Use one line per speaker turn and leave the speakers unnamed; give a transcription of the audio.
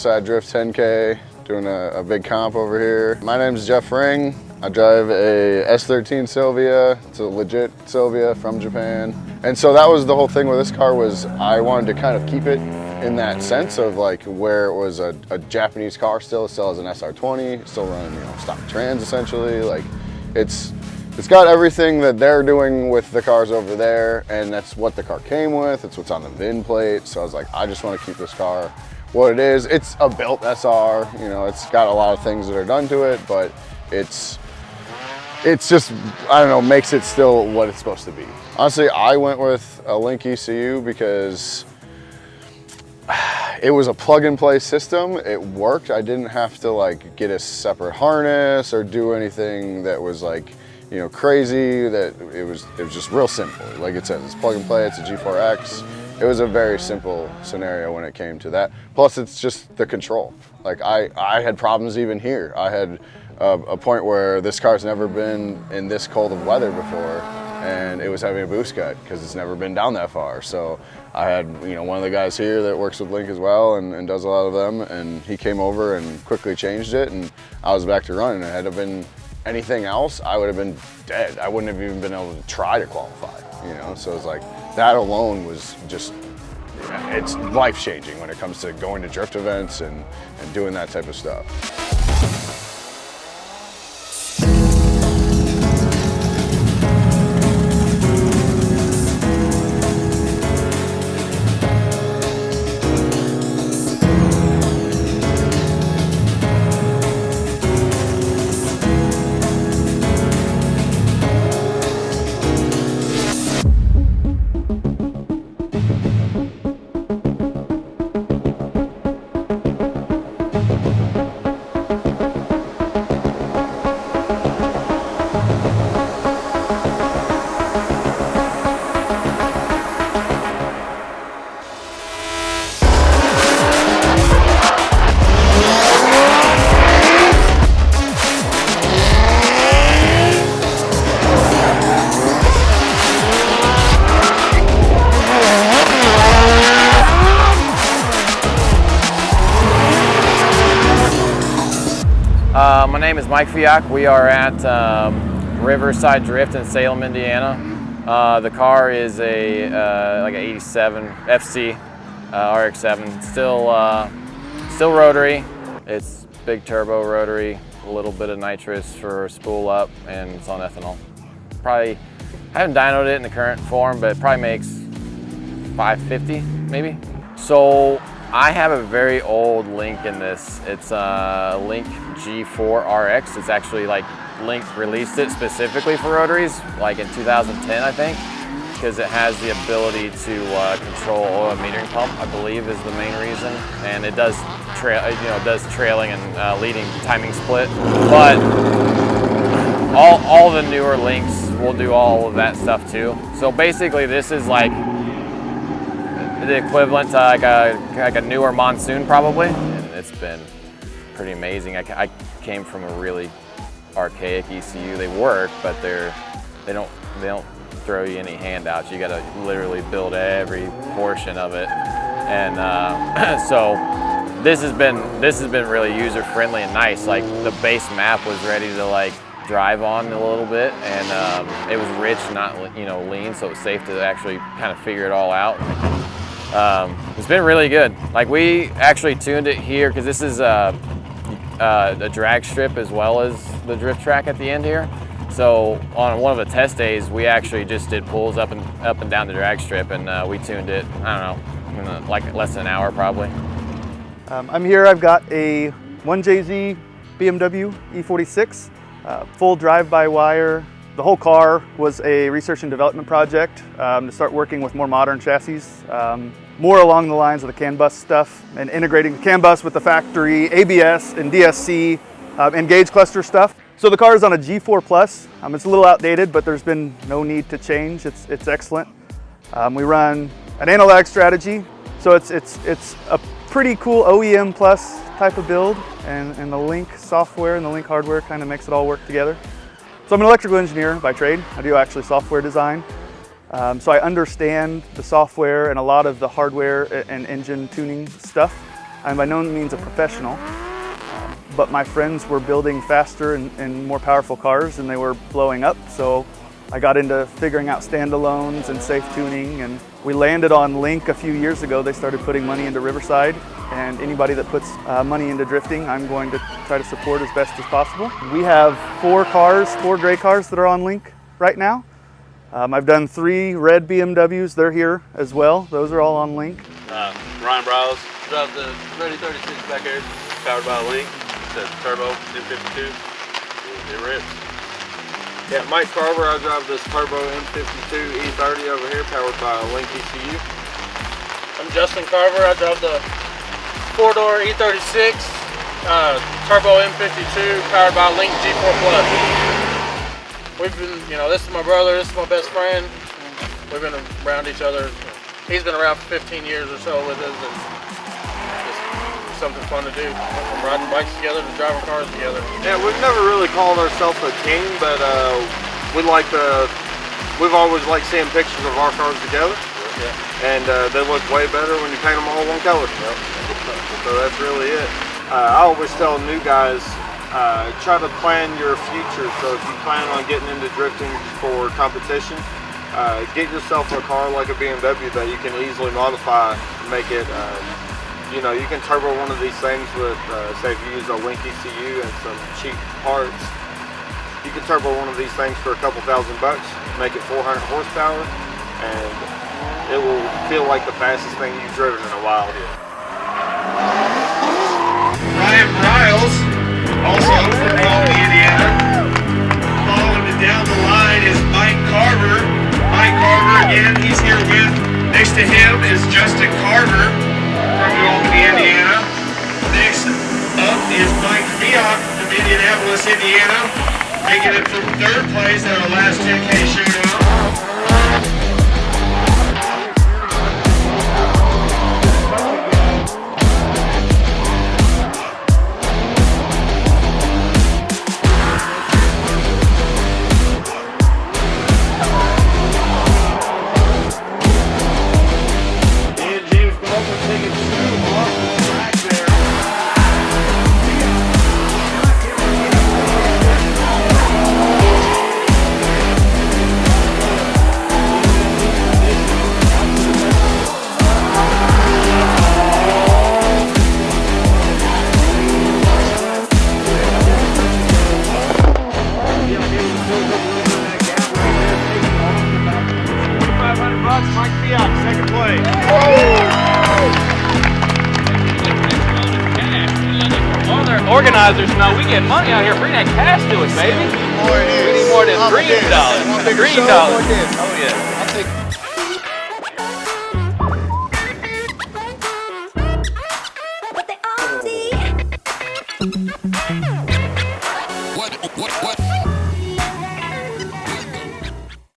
Riverside Drift 10K, doing a big comp over here. My name's Jeff Ring. I drive a S13 Sylvia. It's a legit Sylvia from Japan. And so that was the whole thing with this car, was I wanted to kind of keep it in that sense of like where it was a Japanese car still as an SR20, still running, stock trans essentially. Like it's got everything that they're doing with the cars over there, and that's what the car came with. It's what's on the VIN plate. So I was like, I just want to keep this car what it is. It's a built SR, it's got a lot of things that are done to it, but it's just, I don't know, makes it still what it's supposed to be. Honestly, I went with a Link ECU because it was a plug-and-play system. It worked. I didn't have to like get a separate harness or do anything that was like, crazy. That it was just real simple. Like it says, it's plug-and-play. It's a G4X. It was a very simple scenario when it came to that. Plus, it's just the control. Like I had problems even here. I had a point where this car's never been in this cold of weather before, and it was having a boost cut because it's never been down that far. So I had, one of the guys here that works with Link as well and does a lot of them, and he came over and quickly changed it, and I was back to running. Had it been anything else, I would have been dead. I wouldn't have even been able to try to qualify, So it's like, that alone was just, it's life-changing when it comes to going to drift events and doing that type of stuff.
My name is Mike Fiak. We are at Riverside Drift in Salem, Indiana. The car is like an 87 FC RX-7. Still rotary. It's big turbo rotary, a little bit of nitrous for spool up, and it's on ethanol. Probably, I haven't dynoed it in the current form, but it probably makes 550 maybe. So I have a very old Link in this. It's a Link G4 RX. It's actually like Link released it specifically for rotaries, like in 2010, I think, because it has the ability to control oil metering pump, I believe, is the main reason. And it does trailing and leading timing split. But all the newer Links will do all of that stuff too. So basically, this is like the equivalent to like a newer Monsoon probably, and it's been pretty amazing. I came from a really archaic ECU. They work, but they don't throw you any handouts. You got to literally build every portion of it, and so this has been really user friendly and nice. Like the base map was ready to like drive on a little bit, and it was rich, not lean, so it was safe to actually kind of figure it all out. It's been really good. Like we actually tuned it here because this is a drag strip as well as the drift track at the end here. So on one of the test days, we actually just did pulls up and down the drag strip, and we tuned it, I don't know, in like less than an hour probably.
I'm here, I've got a 1JZ BMW E46, full drive-by-wire. The whole car was a research and development project to start working with more modern chassis, more along the lines of the CAN bus stuff and integrating the CAN bus with the factory ABS and DSC and gauge cluster stuff. So the car is on a G4 Plus. It's a little outdated, but there's been no need to change. It's excellent. We run an analog strategy, so it's a pretty cool OEM Plus type of build, and the Link software and the Link hardware kind of makes it all work together. So I'm an electrical engineer by trade. I do actually software design. So I understand the software and a lot of the hardware and engine tuning stuff. I'm by no means a professional, but my friends were building faster and more powerful cars, and they were blowing up, so I got into figuring out standalones and safe tuning, and we landed on Link a few years ago. They started putting money into Riverside, and anybody that puts money into drifting, I'm going to try to support as best as possible. We have 4 gray cars that are on Link right now. I've done 3 red BMWs, they're here as well. Those are all on Link.
Ryan Browse, drive the Ready 36 back here, powered by Link. It's a turbo M52, it rips. Yeah, Mike Carver, I drive this turbo M52 E30 over here, powered by Link ECU.
I'm Justin Carver, I drive the 4-door E36, turbo M52, powered by Link G4 Plus. We've been, this is my brother, this is my best friend. We've been around each other. He's been around for 15 years or so with us, and just something fun to do. From riding bikes together to driving cars together.
Yeah, we've never really called ourselves a team, but we've always liked seeing pictures of our cars together. Yeah. And they look way better when you paint them all one color. Yep. So that's really it. I always tell new guys, try to plan your future. So if you plan on getting into drifting for competition, get yourself a car like a BMW that you can easily modify and make it, you can turbo one of these things with, say if you use a Link ECU and some cheap parts, you can turbo one of these things for a couple $1,000, make it 400 horsepower, and it will feel like the fastest thing you've driven in a while.
Ryan Riles, also from Raleigh, Indiana. Following it down the line is Mike Carver. Mike Carver again, he's here with. Next to him is Justin Carver from Raleigh, Indiana. Next up is Mike Fiat from Indianapolis, Indiana. Making it from 3rd place at our last 10K shootout. Mike Fiat, 2nd place.
One of their organizers know we get money out here. Bring that cash to us, baby. We need more of them green dollars. Green dollars. Oh yeah.